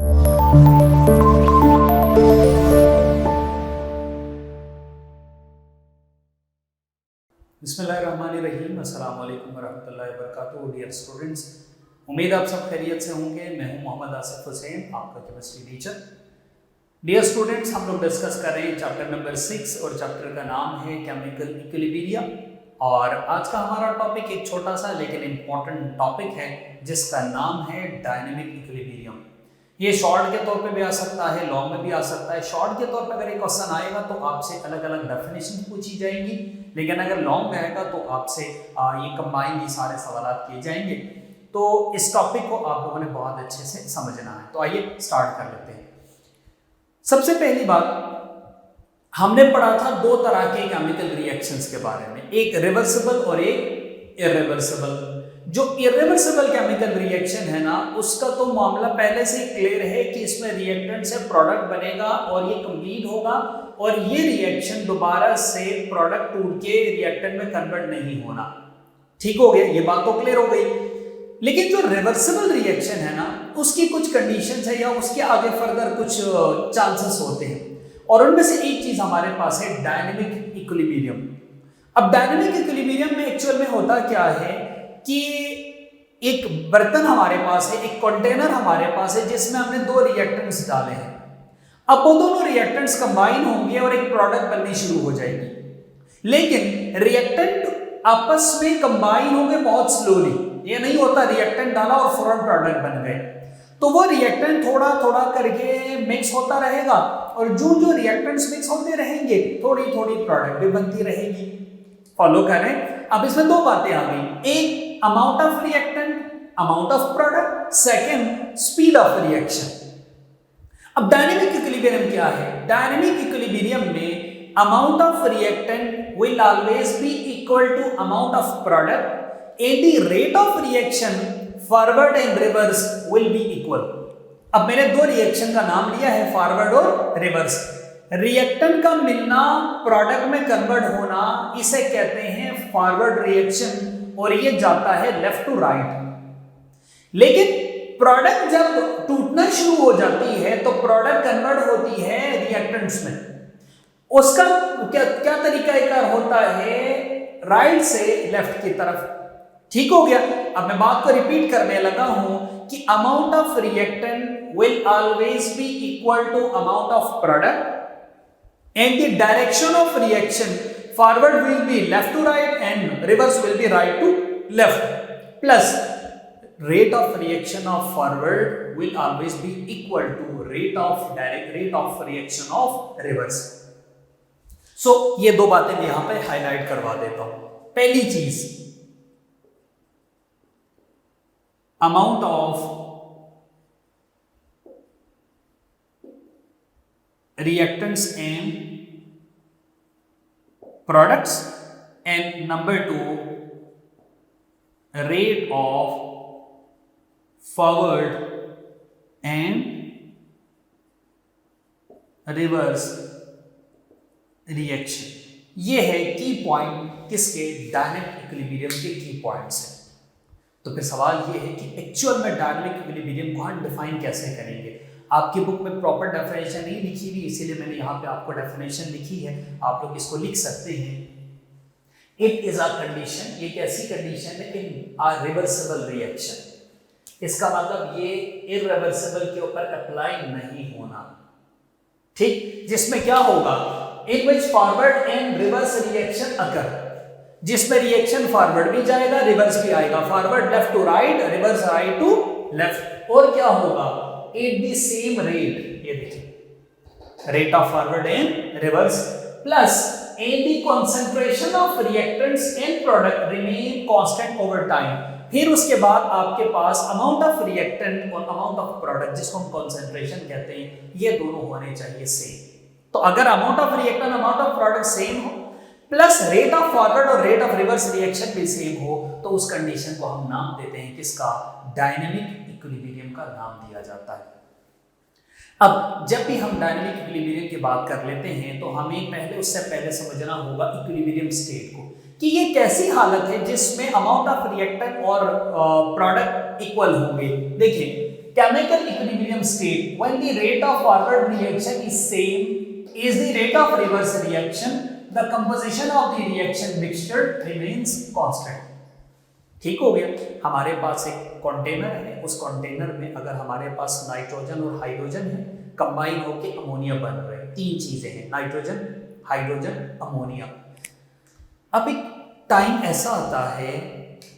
बिस्मिल्लाहिर्रहमानिर्रहीम, अस्सलाम वालेकुम वरहमतुल्लाहि वबरकातुहू। डियर स्टूडेंट्स, उम्मीद आप सब खैरियत से होंगे। मैं हूं मोहम्मद आसिफ हुसैन, आपका केमिस्ट्री टीचर। डियर स्टूडेंट्स, हम लोग डिस्कस कर रहे हैं चैप्टर नंबर 6 और चैप्टर का नाम है केमिकल इक्विलिब्रियम। और आज का हमारा टॉपिक एक छोटा सा लेकिन इम्पॉर्टेंट टॉपिक है जिसका नाम है डायनेमिक इक्विलिब्रियम। ये शॉर्ट के तौर पे भी आ सकता है, लॉन्ग में भी आ सकता है। शॉर्ट के तौर पे अगर एक क्वेश्चन आएगा तो आपसे अलग अलग डेफिनेशन पूछी जाएंगी, लेकिन अगर लॉन्ग में आएगा तो आपसे ये कंबाइन ये सारे सवाल किए जाएंगे। तो इस टॉपिक को आप लोगों ने बहुत अच्छे से समझना है। तो आइए स्टार्ट कर लेते हैं। सबसे पहली बात, हमने पढ़ा था दो तरह के केमिकल रिएक्शंस के बारे में, एक रिवर्सिबल और एक इरिवर्सिबल। जो इरिवर्सिबल केमिकल रिएक्शन है ना, उसका तो मामला पहले से क्लियर है कि इसमें रिएक्टेंट से प्रोडक्ट बनेगा और ये कंप्लीट होगा और ये रिएक्शन दोबारा से प्रोडक्ट टूट के रिएक्टेंट में कन्वर्ट नहीं होना। ठीक हो गया, ये बात तो क्लियर हो गई। लेकिन जो रिवर्सिबल रिएक्शन है ना, उसकी कुछ कंडीशंस है या उसके आगे फर्दर कुछ चांसेस होते हैं, और उनमें से एक चीज हमारे पास है डायनेमिक इक्विलिब्रियम। अब डायनेमिक इक्विलिब्रियम में एक्चुअल में होता क्या है कि एक बर्तन हमारे पास है, एक कंटेनर हमारे पास है जिसमें हमने दो रिएक्टेंट्स डाले हैं। अब वो दोनों रिएक्टेंट्स कंबाइन होंगे और एक प्रोडक्ट बननी शुरू हो जाएगी। लेकिन रिएक्टेंट आपस में कंबाइन होंगे बहुत स्लोली। ये नहीं होता रिएक्टेंट डाला और फौरन प्रोडक्ट बन गए। तो वो रिएक्टेंट थोड़ा थोड़ा करके मिक्स होता रहेगा और जो जो रिएक्टेंट्स मिक्स होते रहेंगे थोड़ी थोड़ी प्रोडक्ट भी बनती रहेगी। फॉलो करें। अब इसमें दो बातें आ गई, एक amount of reactant, amount of product, second speed of reaction. अब डायनेमिक इक्विलिब्रियम क्या है? डायनेमिक इक्विलिब्रियम में amount of reactant will always be equal to amount of product and the rate of reaction forward and reverse will be equal. अब मैंने दो reaction का नाम लिया है, फॉरवर्ड और रिवर्स। रिएक्टेंट का मिलना, प्रोडक्ट में कन्वर्ट होना, इसे कहते हैं फॉरवर्ड रिएक्शन और ये जाता है लेफ्ट टू राइट। लेकिन प्रोडक्ट जब टूटना शुरू हो जाती है तो प्रोडक्ट कन्वर्ट होती है रिएक्टेंट्स में। उसका क्या तरीका होता है? राइट से लेफ्ट की तरफ। ठीक हो गया। अब मैं बात को रिपीट करने लगा हूं कि amount of reactant will always be equal to amount of product and the direction of reaction forward will be left to right and reverse will be right to left, plus rate of reaction of forward will always be equal to rate of reaction of reverse. So ये दो बातें मैं यहां पे highlight करवा देता हूं। पहली चीज, amount of reactants and products, and number 2 rate of forward and reverse reaction। ये है की पॉइंट किसके? डायनेमिक इक्विलिब्रियम के की पॉइंट्स हैं। तो फिर सवाल ये है कि एक्चुअल में डायनेमिक इक्विलिब्रियम को हम डिफाइन कैसे करेंगे। आपकी बुक में प्रॉपर डेफिनेशन नहीं लिखी हुई, इसीलिए मैंने यहाँ पे आपको डेफिनेशन लिखी है, आप लोग इसको लिख सकते हैं। इट इज अ कंडीशन, ये कैसी कंडीशन है? इन अ रिवर्सिबल रिएक्शन। इसका मतलब ये इरिवर्सिबल के ऊपर अप्लाई नहीं होना। ठीक, जिसमें क्या होगा? In which forward and reverse reaction occur, जिसमें रिएक्शन फॉरवर्ड भी जाएगा, रिवर्स भी आएगा। Forward left to right, reverse right to left. और क्या होगा? एट द सेम रेट, ये देखिए, rate of forward and reverse, plus and the concentration of reactants and product remain constant over time. फिर उसके बाद आपके पास अमाउंट ऑफ रिएक्टेंट और अमाउंट ऑफ प्रोडक्ट, जिसको हम कंसंट्रेशन कहते हैं, ये दोनों होने चाहिए सेम। तो अगर amount of reactant, amount of product same हो, प्लस रेट ऑफ फॉरवर्ड और रेट ऑफ रिवर्स रिएक्शन भी सेम हो, तो उस कंडीशन को हम नाम देते हैं किसका? डायनेमिक इक्विलिब्रियम का नाम दिया जाता है। अब जब भी हम डायनेमिक इक्विलिब्रियम की बात कर लेते हैं तो हमें उससे पहले समझना होगा इक्विलिब्रियम स्टेट को, कि ये कैसी हालत है जिसमें अमाउंट ऑफ रिएक्टेंट और प्रोडक्ट इक्वल होंगे। देखिए, chemical equilibrium state when the rate of forward reaction is same is the rate of reverse reaction, the composition of the reaction mixture remains constant. ठीक हो गया। हमारे पास एक कंटेनर है, उस कंटेनर में अगर हमारे पास नाइट्रोजन और हाइड्रोजन है, कंबाइन होकर अमोनिया बन रहे हैं। तीन चीजें हैं, नाइट्रोजन, हाइड्रोजन, अमोनिया। अब एक टाइम ऐसा आता है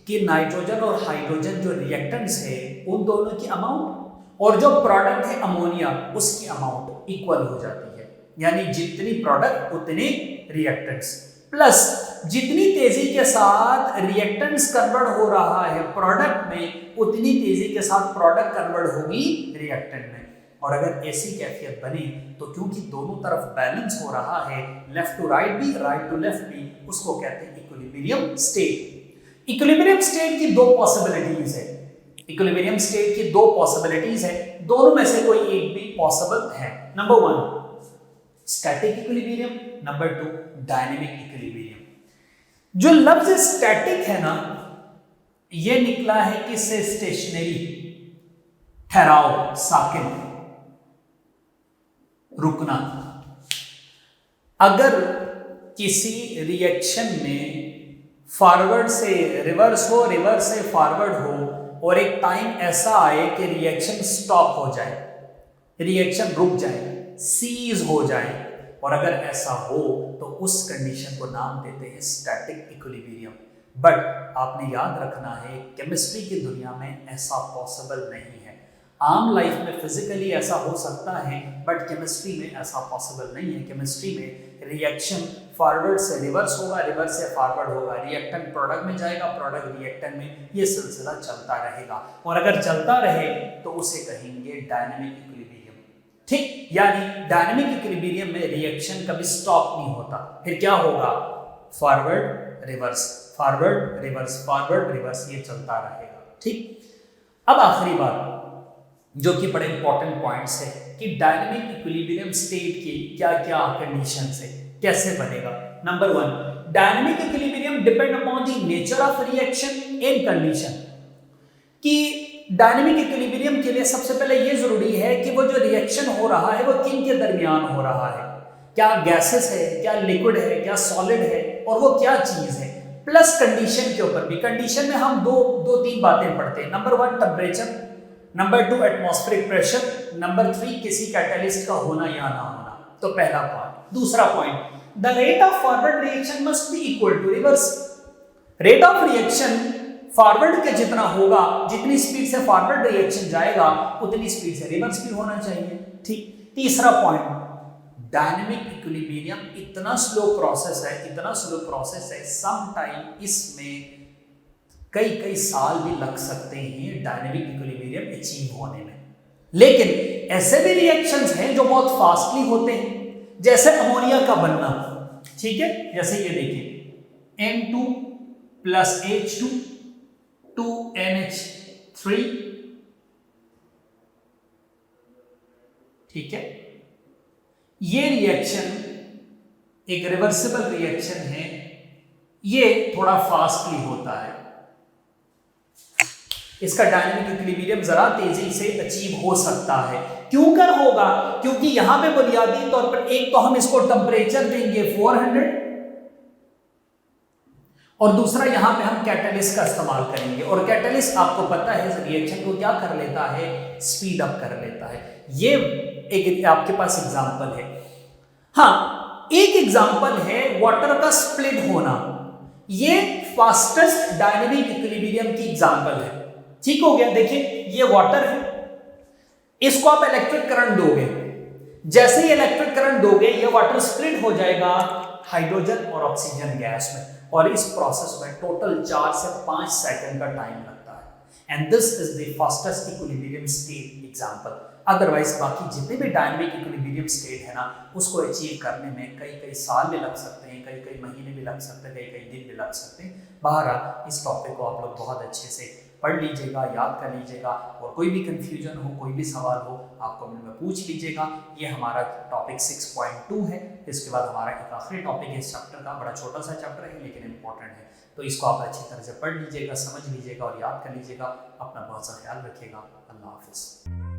कि नाइट्रोजन और हाइड्रोजन जो रिएक्टेंट्स है उन दोनों की अमाउंट और जो प्रोडक्ट है अमोनिया उसकी अमाउंट इक्वल हो जाती है, यानी जितनी प्रोडक्ट उतने रिएक्टेंट्स, प्लस जितनी तेजी के साथ रिएक्टेंट्स कन्वर्ट हो रहा है प्रोडक्ट में उतनी तेजी के साथ प्रोडक्ट कन्वर्ट होगी रिएक्टेंट में। और अगर ऐसी कैफियत बने तो क्योंकि दोनों तरफ बैलेंस हो रहा है, लेफ्ट टू राइट भी, राइट टू लेफ्ट भी, उसको कहते हैं इक्विलिब्रियम स्टेट। इक्विलिब्रियम स्टेट की दो पॉसिबिलिटीज है, इक्विलिब्रियम स्टेट की दो पॉसिबिलिटीज है, दोनों में से कोई एक भी पॉसिबल है। Number 1 static equilibrium, number 2 dynamic equilibrium. जो लफ्ज स्टैटिक है ना, ये निकला है किससे? स्टेशनरी, ठहराव, साकिन, रुकना। अगर किसी रिएक्शन में फॉरवर्ड से रिवर्स हो, रिवर्स से फॉरवर्ड हो और एक टाइम ऐसा आए कि रिएक्शन स्टॉप हो जाए, रिएक्शन रुक जाए, सीज हो जाए, और अगर ऐसा हो तो उस कंडीशन को नाम देते हैं स्टैटिक इक्विलिब्रियम। बट आपने याद रखना है केमिस्ट्री की दुनिया में ऐसा पॉसिबल नहीं है। आम लाइफ में फिजिकली ऐसा हो सकता है बट केमिस्ट्री में ऐसा पॉसिबल नहीं है। केमिस्ट्री में रिएक्शन फॉरवर्ड से रिवर्स होगा, रिवर्स से फॉरवर्ड होगा, रिएक्टेंट प्रोडक्ट में जाएगा, प्रोडक्ट रिएक्टेंट में, ये सिलसिला चलता रहेगा। और अगर चलता रहे तो उसे कहेंगे डायनेमिक इक्विलिब्रियम। ठीक, यानी डायनेमिक इक्विलिब्रियम में रिएक्शन कभी स्टॉप नहीं होता, फिर क्या होगा? Forward reverse, forward reverse, forward reverse, ये चलता रहेगा। ठीक, अब आखिरी बात जो कि बड़े इंपॉर्टेंट पॉइंट्स है कि डायनेमिक इक्विलिब्रियम स्टेट की क्या क्या कंडीशंस है, कैसे बनेगा। Number 1 dynamic equilibrium depend upon the nature of reaction and condition. कि डायनेमिक इक्विलिब्रियम के लिए सबसे पहले ये जरूरी है कि वो जो रिएक्शन हो रहा है वो किन के दरमियान हो रहा है, क्या गैसेस है, क्या लिक्विड है, क्या सॉलिड है, और वो क्या चीज है। प्लस कंडीशन के ऊपर भी, कंडीशन में हम दो तीन बातें पढ़ते हैं। Number 1 temperature, number 2 atmospheric pressure, number 3 किसी कैटलिस्ट का होना या ना होना। तो पहला पॉइंट। दूसरा point, the rate of forward reaction must be equal to reverse. Rate of reaction forward के जितना होगा, जितनी स्पीड से फॉरवर्ड रिएक्शन जाएगा उतनी स्पीड से रिवर्स भी होना चाहिए। ठीक। तीसरा पॉइंट, डायनेमिक इक्विलिब्रियम इतना स्लो प्रोसेस है, इतना स्लो प्रोसेस है, सम टाइम इसमें कई साल भी लग सकते हैं डायनेमिक इक्विलिब्रियम अचीव होने में। लेकिन ऐसे भी रिएक्शंस हैं जो बहुत फास्टली होते हैं, जैसे अमोनिया का बनना। ठीक है, जैसे ये देखिए N2 प्लस H2 2NH3। ठीक है, ये रिएक्शन एक रिवर्सिबल रिएक्शन है, ये थोड़ा फास्टली होता है। इसका डायनेमिक इक्विलिब्रियम जरा तेजी से अचीव हो सकता है। क्यों कर होगा? क्योंकि यहां पे बुनियादी तौर पर एक तो हम इसको टेम्परेचर देंगे 400 और दूसरा यहां पे हम कैटलिस्ट का इस्तेमाल करेंगे, और कैटलिस्ट आपको पता है रिएक्शन को क्या कर लेता है, स्पीड अप कर लेता है। ये एक आपके पास एग्जांपल है। हाँ, एक एग्जांपल है वाटर का स्प्लिट होना, ये फास्टेस्ट डायनेमिक इक्विलिब्रियम की एग्जांपल है। ठीक हो गया। देखिए ये वाटर है, इसको आप इलेक्ट्रिक करंट दोगे, जैसे ही इलेक्ट्रिक करंट दोगे ये वाटर स्प्लिट हो जाएगा हाइड्रोजन और ऑक्सीजन गैस में, और इस प्रोसेस में टोटल 4 से 5 सेकंड का टाइम लगता है। And this is the fastest equilibrium state example. Otherwise बाकी जितने भी डायनेमिक इक्विलिब्रियम स्टेट है ना, उसको अचीव करने में कई साल भी लग सकते हैं, कई महीने भी लग सकते हैं, कई दिन भी लग सकते हैं। बहरहाल इस टॉपिक को आप लोग बहुत अच्छे से पढ़ लीजिएगा, याद कर लीजिएगा, और कोई भी कंफ्यूजन हो, कोई भी सवाल हो, आप कमेंट में पूछ लीजिएगा। ये हमारा टॉपिक 6.2 है। इसके बाद हमारा एक आखिरी टॉपिक है इस चैप्टर का, बड़ा छोटा सा चैप्टर है लेकिन इंपॉर्टेंट है। तो इसको आप अच्छी तरह से पढ़ लीजिएगा, समझ लीजिएगा और याद कर लीजिएगा। अपना बहुत सा ख्याल रखिएगा। अल्लाह हाफिज़।